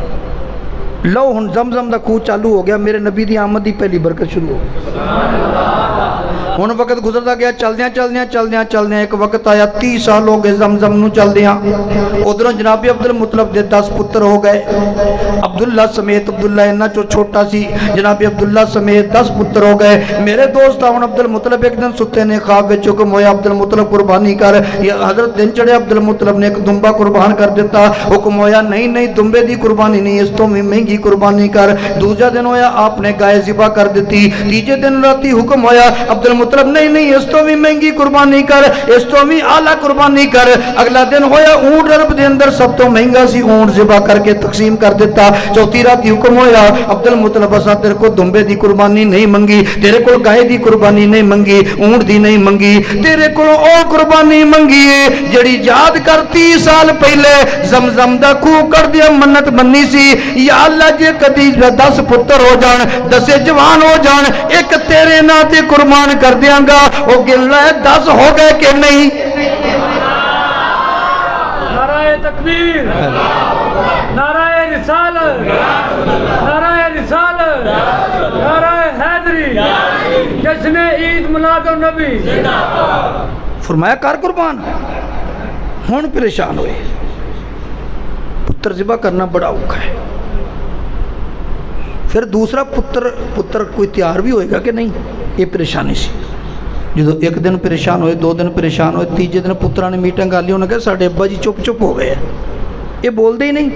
لو ہن زمزم دا خوہ چالو ہو گیا میرے نبی دی آمد دی پہلی برکت شروع ہو ہن وقت گزرتا گیا چلدیاں ایک وقت آیا 30 سال ہو گئے زمزم نو چلدیاں ادھروں جناب عبد المطلب دے 10 پتر ہو گئے عبداللہ سمیت عبداللہ انہاں چو چھوٹا سی جناب عبداللہ سمیت 10 پتر ہو گئے میرے دوست آون عبد المطلب ایک دن ستے نے خواب وچ حکم ہویا عبد المطلب قربانی کر حضرت دن چڑھے عبد المطلب نے ایک دمبا قربان کر دیتا حکم ہویا نہیں دمبے دی قربانی نہیں اس تو مہنگی قربانی کر دوسرا دن ہویا آپ نے گائے ذبح کر دیتی تیجے دن راتی حکم ہویا عبد المطلب نہیں اس تو بھی مہنگی قربانی کر اس تو بھی اعلیٰ قربانی کر اگلا دن ہویا اونٹ عرب دے اندر سب تو مہنگا سی اونٹ ذبح کر کے تقسیم کر دیتا چوتھی رات حکم ہویا عبد المطلب اساں تیرے کو دمبے دی قربانی نہیں منگی تیرے کو گائے دی قربانی نہیں منگی اونٹ دی نہیں منگی تیرے کو او قربانی منگی ہے جڑی یاد کر 30 سال پہلے زمزم دا خوہ کر دیا منت منی سی یا اللہ جے کدی 10 پتر ہو جان 10 جوان ہو جان ایک تیرے نا تے قربان کر دیاں گا وہ گل ہے 10 ہو گئے کہ نہیں نعرہ تکبیر نعرہ رسالت نعرہ رسالت نعرہ حیدری جشن عید میلاد النبی فرمایا کار قربان ہون پریشان ہوئے پتر ذبح کرنا بڑا اوکھا ہے پھر دوسرا پتر کوئی تیار بھی ہوئے گا کہ نہیں یہ پریشانی سی جدو ایک دن پریشان ہوئے 2 دن پریشان ہوئے تیجے دن پترہ نے میٹنگ آلی انہوں نے کہا ساڑھے ابا جی چپ ہو گئے یہ بول دے ہی نہیں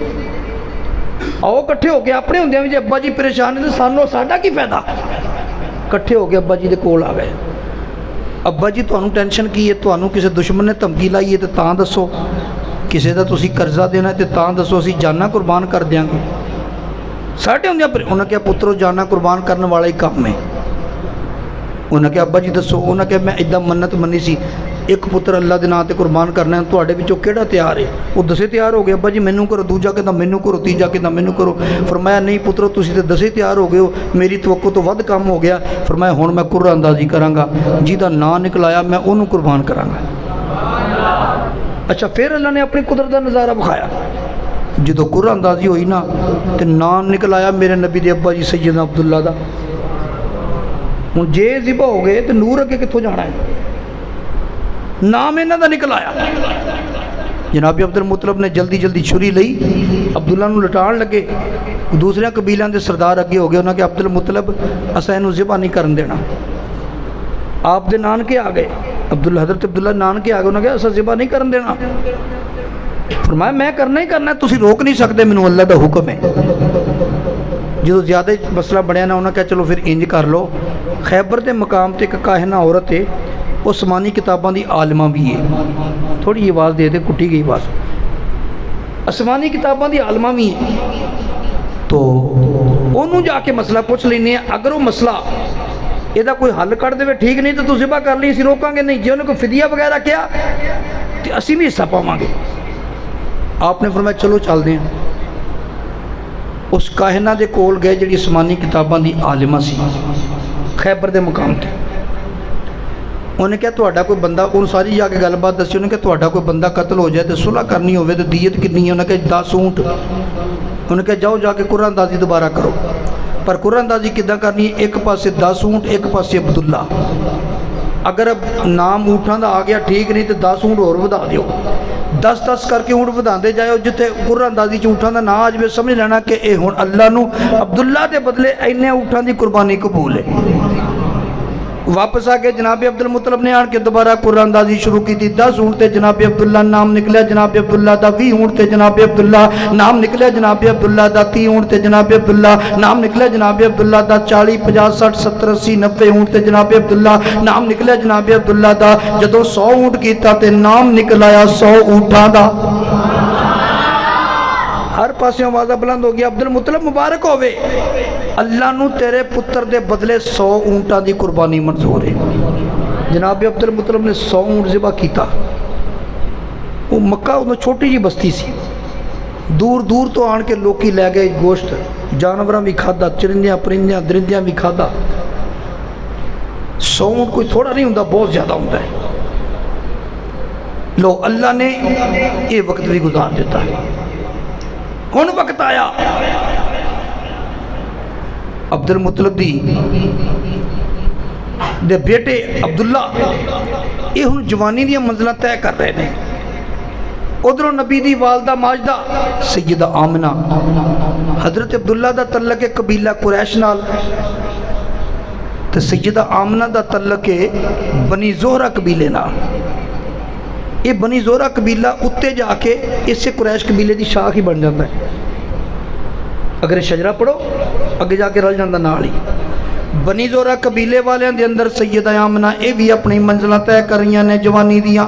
آؤ کٹھے ہو کے اپنے ہوندے ہیں جی ابا جی پریشان ہے تو سانو ساڑھا کی فائدہ کٹھے ہو کے ابا جی دے کول آ گئے ابا جی تو انہوں ٹینشن کی ہے تو انہوں کسی دشمن نے دھمکی لائی ہے تو تاں دسو کسی دا تسی قرضہ دینا ہے تو تاں دسو اسی جانا قربان کر دیاں گے ساڑھے ہوندے ہیں انہوں نے کہا پترو جانا قربان کرنے والا ہی کام ہے انہوں نے کہا ابا جی دسو انہوں نے کہا میں ادھا منت منی سی ایک پتر اللہ دے نام تے قربان کرنا ہے تو آڑے بچوں کیڑا تیار ہے وہ 10 تیار ہو گئے ابا جی مینوں کرو دوجا کہتا مینوں کرو تیجا کہتا مینوں کرو فرمایا نہیں پترو تسی تے 10 تیار ہو گئے ہو میری توقع تو ود کام ہو گیا فرمایا ہون میں قرآن اندازی کراں گا جیدہ نا نکلایا میں انہوں قربان کراں گا اچھا پھر اللہ نے اپنی قدرت دا نظارہ بکھایا جدو قرآن اندازی ہوئی نا تے نام نکلایا میرے نبی دے ابا جی سیدنا عبداللہ دا ہوں جے ذبح ہو گئے تو نور اگے کتوں جانا ہے نام انہاں دا نکل آیا جناب عبد المطلب نے جلدی چھری لئی عبداللہ نو لٹان لگے دوسرے قبیلیاں دے سردار اگے ہو گئے انہاں کہ عبد المطلب اساں اینوں ذبح نہیں کرن دینا آپ دے نانکے آ گئے عبداللہ حضرت عبداللہ نانکے آ گئے انہاں کہ اساں ذبح نہیں کرن دینا فرمایا میں کرنا ہی کرنا ہے تسی روک نہیں سکتے مینوں اللہ دا حکم ہے جدو زیادہ مسئلہ بڑھیا نا انہوں نے کہا چلو پھر انج کر لو خیبر دے مقام تے ایک کاہنہ عورت ہے وہ آسمانی کتاباں دی عالمہ بھی ہے تھوڑی یہ آواز دے دے کٹی گئی آواز آسمانی کتاباں دی عالمہ بھی ہے تو انہوں جا کے مسئلہ پوچھ لینے ہیں اگر وہ مسئلہ یہ کوئی حل کر دے ٹھیک نہیں تو ذبح کر لی اسی روکاں گے نہیں جی انہوں نے کوئی فدیہ وغیرہ کیا تو اسی بھی حصہ پاواں گے آپ نے فرمایا چلو چل دیں اس کاہنہ دے کول گئے جڑی آسمانی کتاباں دی عالمہ سی خیبر دے مقام تے. انہیں کہا تہاڈا کوئی بندہ، ان ساری جا کے گل بات دسی. انہیں کہا تہاڈا کوئی بندہ قتل ہو جائے تو صلح کرنی ہوئے تو دیت کنی ہے؟ انہیں کہا 10 اونٹ. انہیں کہا جاؤ جا کے قرآن اندازی دوبارہ کرو. پر قرآن اندازی کداں کرنی ہے؟ ایک پاسے 10 اونٹ، ایک پاسے عبداللہ. اگر نام اونٹاں دا آ گیا ٹھیک، نہیں تو 10 اونٹ اور ودا دیو. 10 کر کے اونٹ وداندے جائے. جتھے قرآن اندازی اونٹاں دا نام آ جائے سمجھ لینا کہ اے ہن اللہ نو عبداللہ دے بدلے اینے اونٹاں دی قربانی قبول ہے. واپس آ کے جناب عبد المطلب نے آن کے دوبارہ قرآن اندازی شروع کی تھی. 10 اونٹ تے جناب عبداللہ نام نکلیا جناب عبداللہ دا. 20 اونٹ تے جناب عبداللہ نام نکلیا جناب عبداللہ دا. 30 اونٹ تے جناب عبداللہ نام نکلیا جناب عبداللہ دا. 40 50 60 70 80 90 اونٹ تے جناب عبداللہ نام نکلیا جناب عبداللہ دا. جدوں 100 اونٹ کیتا تے نام نکل آیا 100 اونٹاں دا. ہر پاسے آوازہ بلند ہو گیا عبد المطلب مبارک ہوئے، اللہ نو تیرے پتر دے بدلے 100 اونٹاں دی قربانی منظور ہے. جناب عبد المطلب نے 100 اونٹ ذبح کیتا. وہ مکہ انہوں چھوٹی جی بستی سی، دور دور تو آن کے لوکی لے گئے گوشت. جانوراں بھی کھادا، چرندیاں پرندیاں درندیاں بھی کھادا. 100 اونٹ کوئی تھوڑا نہیں ہوندہ، بہت زیادہ ہوندہ ہے. لو اللہ نے یہ وقت بھی گزار دیتا ہے. ہن وقت آیا عبد المطلب دے بیٹے عبداللہ یہ ہن جوانی دیا منزلہ طے کر رہے ہیں. ادھروں نبی دی والدہ ماجدہ سیدہ آمنہ، حضرت عبداللہ دا تعلق قبیلہ قریش نال تے سیدہ آمنہ دا تعلق بنی زہرہ قبیلے نال. یہ بنی زہرہ قبیلہ اتے جا کے اس سے قریش قبیلے دی شاخ ہی بن جاتا ہے. اگر شجرہ پڑھو اگے جا کے رل جاندہ نال ہی. بنی زہرہ قبیلے والے دے اندر سیدہ آمنہ اے بھی اپنی منزلہ طے کر رہی ہیں جوانی دیاں.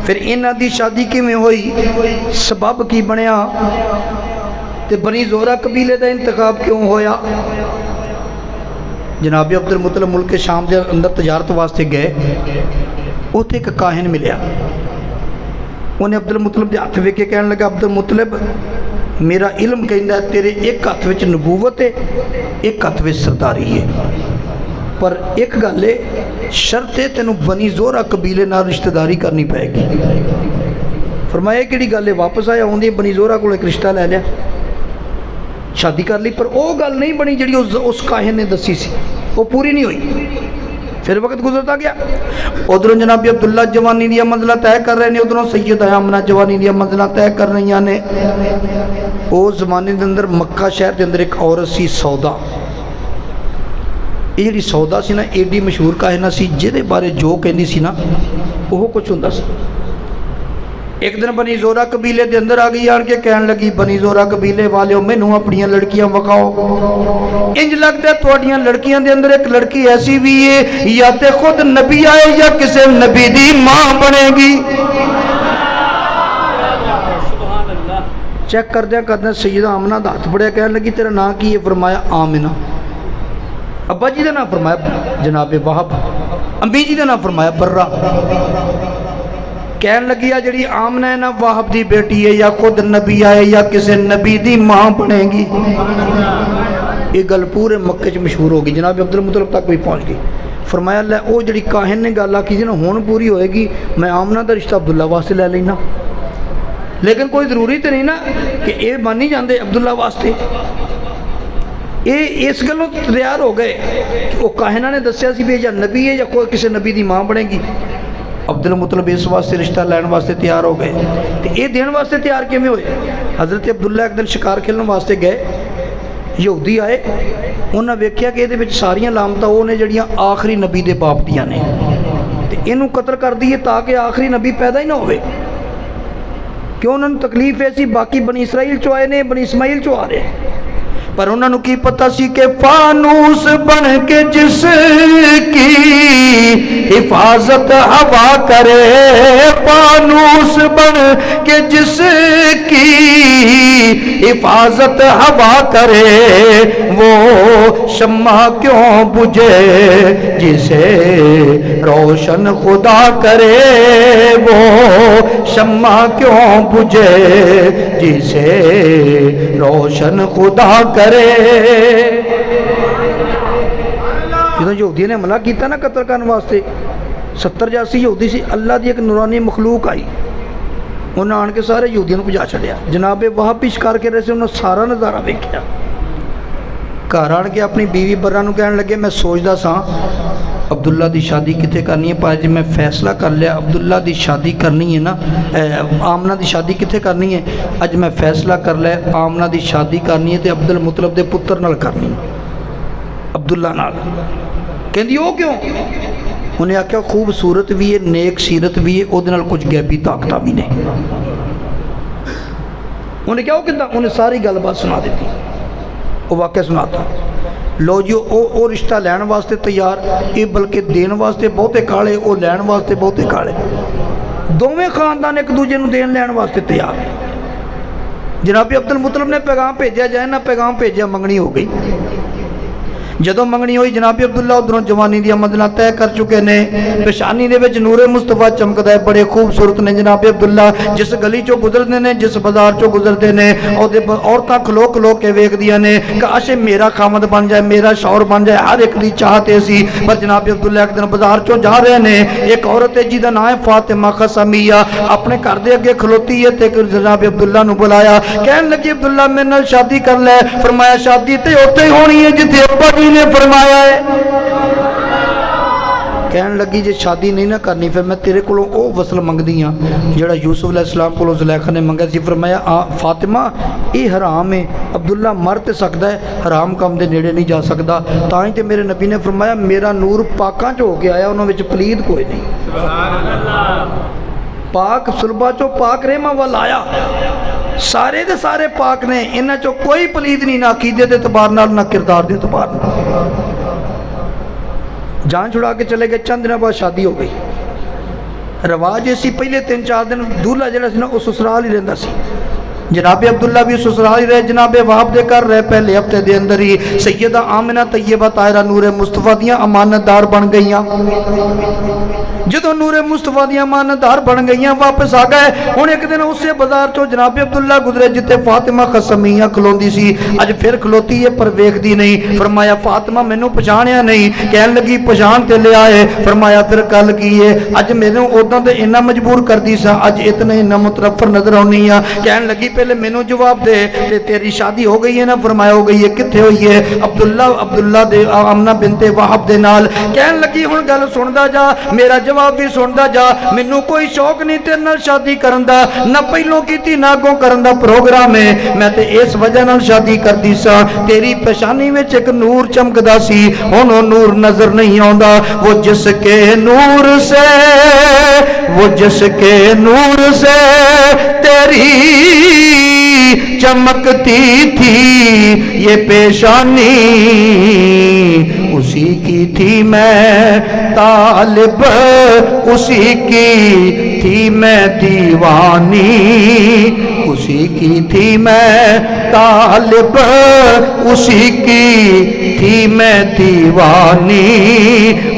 پھر انہاں دی شادی کیویں ہوئی، سبب کی بنیا تے بنی زہرہ قبیلے دا انتخاب کیوں ہویا؟ جناب عبد المطلب ملک شام دے اندر تجارت واسطے گئے. اوتے ایک کاہن ملیا. انہیں عبد المطلب دے ہاتھ ویکھ کے کہنے لگا عبد المطلب میرا علم کہندا ہے تیرے ایک ہاتھ وچ نبوت ہے، ایک ہاتھ وچ سرداری ہے، پر ایک گل ہے شرط ہے تینوں بنی زہرہ قبیلے نال رشتہ داری کرنی پائے گی. فرمایا کیڑی گل ہے؟ واپس آیا ہوندی بنی زہرہ کول ایک رشتہ لے لیا، شادی کر لی، پر وہ گل نہیں بنی جڑی اس کاہن نے دسی سی، وہ پوری نہیں ہوئی. پھر وقت گزرتا گیا. ادھروں جناب عبداللہ جوانی دیا منزلہ طے کر رہے ہیں، ادھروں سیدہ آمنہ جوانی دیا منزلہ طے کر رہی ہیں. وہ زمانے دے اندر مکہ شہر دے اندر ایک عورت سی سودا. یہ جڑی سودا سی نا ایڈی مشہور کاہنہ سی، جہدے بارے جو کہندی سی نا وہ کچھ ہوندا سی. ایک دن بنی زہرہ قبیلے دے اندر آ گئی، آن کے کہن لگی بنی زہرہ قبیلے والیوں مینوں اپنیاں لڑکیاں وکھاؤ. انج لگدا ہے تواڈیاں لڑکیاں دے اندر ایک لڑکی ایسی بھی ہے یا تے خود نبی آئے یا کسے نبی دی ماں بنے گی. چیک کردیا سیدہ آمنہ دا ہاتھ پڑیا، کہنے لگی تیرا نام کی ہے؟ فرمایا آمنہ. ابا جی دا نام فرمایا جناب وہب. امی جی دا نام فرمایا برہ. کہنے لگی جڑی آمنہ ہے نا وہب دی بیٹی ہے، یا خود نبی آئے یا کسے نبی دی ماں بنے گی. یہ گل پورے مکے چ مشہور ہوگی، جناب عبد المطلب تک بھی پہنچ گئی. فرمایا اللہ وہ جڑی کاہن نے گل آکھی سی نا ہون پوری ہوئے گی، میں آمنہ دا رشتہ عبداللہ واسطے لے لینا. لیکن کوئی ضروری تو نہیں نا کہ اے مانی جاندے عبداللہ واسطے. یہ اس گلوں تیار ہو گئے کہ وہ کاہنہ نے دسیا سی بھی یا نبی ہے یا کوئی کسی نبی دی ماں بنے گی. عبد المطلب اس واسطے رشتہ لین واسطے تیار ہو گئے. تو یہ دین واسطے تیار کیویں ہوئے؟ حضرت عبداللہ ایک دن شکار کھیلنے واسطے گئے، یہودی آئے، انہاں ویکھیا کہ یہ ساریاں لامتاں وہ نے جڑیاں آخری نبی دے باپ دیاں نے، تو انہوں قتل کر دیے تاکہ آخری نبی پیدا ہی نہ ہوئے. کیوں انہوں نے تکلیف ایسی باقی بنی اسرائیل چو آئے نے بنی اسماعیل چو آ رہے، پر انہوں نے کی پتہ سی کہ فانوس بن کے جس کی حفاظت ہوا کرے، فانوس بن کے جس کی حفاظت ہوا کرے وہ شمع کیوں بجھے جسے روشن خدا کرے وہ شمع کیوں بجھے جسے روشن خدا کرے. جدو یہودی نے حملہ کیتا نا قتل کرنے واسطے 70-80 یہودی سی, اللہ دی ایک نورانی مخلوق آئی, انہیں آن کے سارے یہودیوں کو بجا چھڑیا. جناب وہاں پیش کر کے رہے سے انہوں سارا نظارہ ویکھیا. گھر آن کے اپنی بیوی برا نو کہنے لگے میں سوچدا ساں عبداللہ دی شادی کتے کرنی ہے, پر جی میں فیصلہ کر لیا عبداللہ دی شادی کرنی ہے نا, آمنہ دی شادی کتے کرنی ہے, اج میں فیصلہ کر لیا آمنہ دی شادی کرنی ہے تے عبد المطلب دے پتر نال کرنی ہے, عبداللہ نال. کہندی او کیوں؟ انہیں آکھیا خوبصورت بھی ہے, نیک سیرت بھی ہے, او دے نال کچھ غیبی طاقتاں بھی نہیں. انہیں کیا ہو کہتا, انہیں ساری گل بات سنا دیتی, وہ واقعہ سناتا. لو جی او رشتہ لین واسطے تیار, یہ بلکہ دین واسطے بہتے کالے, او لین واسطے بہتے کالے, دوویں خاندان ایک دوجے نو دین لین واسطے تیار. جناب عبد المطلب نے پیغام بھیجا جائے نہ پیغام بھیجا, منگنی ہو گئی. جدو منگنی ہوئی جناب عبداللہ ادھروں جوانی دی منزلاں طے کر چکے نے, پیشانی دے وچ نور مصطفیٰ چمکدا ہے, بڑے خوبصورت نے جناب عبداللہ. جس گلی چوں گزرتے نے, جس بازار چوں گزرتے نے, عورتاں کھلو کھلو کے ویکھدیاں نے کاش میرا خامد بن جائے, میرا شوہر بن جائے, ہر ایک دی چاہت سی. پر جناب عبداللہ ایک دن بازار چوں جا رہے نے, ایک عورت ہے جی دا نام ہے فاطمہ قسمیہ, اپنے گھر دے اگے کھلوتی ہے تے جناب عبداللہ نو بلایا, کہن لگی عبداللہ میرے نال شادی کر لے. فرمایا شادی تے اوتھے ہی ہونی ہے جتھے ابا جی نے فرمایا ہے. کہن لگی جے شادی نہیں نہ کرنی پھر میں تیرے کولوں او وصل منگدی ہاں جڑا یوسف علیہ السلام کولوں زلیخا نے منگا سی. فرمایا فاطمہ یہ حرام ہے, عبداللہ مر تے سکدا ہے, حرام کام دے نیڑے نہیں جا سکدا. تاں ہی تے میرے نبی نے فرمایا میرا نور پاکاں چ ہو کے آیا, انہاں وچ پلید کوئی نہیں. پاک صلبہ چو پاک رحمہ وال آیا, سارے دے سارے پاک نے, انہاں چو کوئی پلید نہیں, نہ عقیدے دے اعتبار نال نہ کردار دے اعتبار نال. جان چھڑا کے چلے گئے, چند دن بعد شادی ہو گئی. رواج اسی پہلے 3-4 دن دولہا جڑا سی نا وہ سسرال ہی رہندا سی. جناب عبداللہ بھی سسرال ہی رہے, جناب وہاب دے کر رہے. پہلے ہفتے دے اندر ہی سیدہ آمنہ طیبہ طاہرہ نور مصطفیٰ دیاں امانت دار بن گئیاں. جدو نور مصطفیٰ دیاں امانت دار بن گئیاں واپس آ گئے. ہن ایک دن اسے بازار چو جناب عبداللہ گزرے جتے فاطمہ قسمیہ کھلوندی سی, اج پھر کھلوتی ہے پر ویکھدی نہیں. فرمایا فاطمہ مینوں پہچانیا نہیں, کہن لگی پہچان تے لے آئے. فرمایا پھر کل کی ہے, اج مینوں اوداں تے اتنا مجبور کردی سا, اج اتنے اتنا مترفر نظر آنی ہے. کہن لگی پہلے مینوں جواب دے تے تیری شادی ہو گئی ہے نا؟ فرمایا ہو گئی ہے. کتھے ہوئی ہے؟ عبداللہ دے آمنہ بنت وہاب دے نال. کہن لگی ہن گل سندا جا, میرا جواب بھی سندا جا, مینوں کوئی شوق نہیں تیرے نال شادی کرن دا, نہ پہلوں کیتی نہ اگوں کرن دا پروگرام ہے. میں تے اس وجہ نال شادی کردی سا, تیری پیشانی وچ ایک نور چمکدا سی, ہن او نور نظر نہیں آندا. وہ جس کے نور سے تیری چمکتی تھی یہ پیشانی, اسی کی تھی میں طالب, اسی کی تھی میں دیوانی, اسی کی تھی میں طالب, اسی کی تھی میں دیوانی.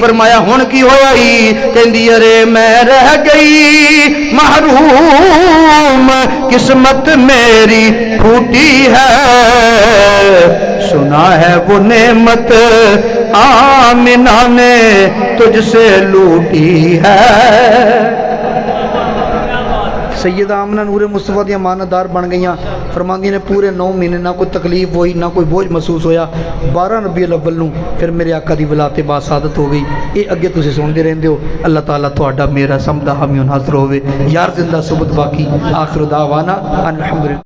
فرمایا ہن کی ہویا ہی؟ کہندی ارے میں رہ گئی محروم, قسمت میری پھوٹی ہے, سنا ہے وہ نعمت آمنہ نے تجھ سے لوٹی ہے. سیدہ آمنہ نور مصطفیٰ دی امانت دار بن گئیاں. فرماندی نے پورے 9 مہینے نہ کوئی تکلیف ہوئی, نہ کوئی بوجھ محسوس ہویا. 12 ربیع الاول نوں پھر میرے آقا دی ولادت با سعادت ہو گئی. یہ اگے تسی سنتے رہندے ہو. اللہ تعالیٰ تہاڈا میرا سمدا حامی و ناصر ہوے. یار زندہ ثبوت باقی. آخر دعوانا الحمدللہ.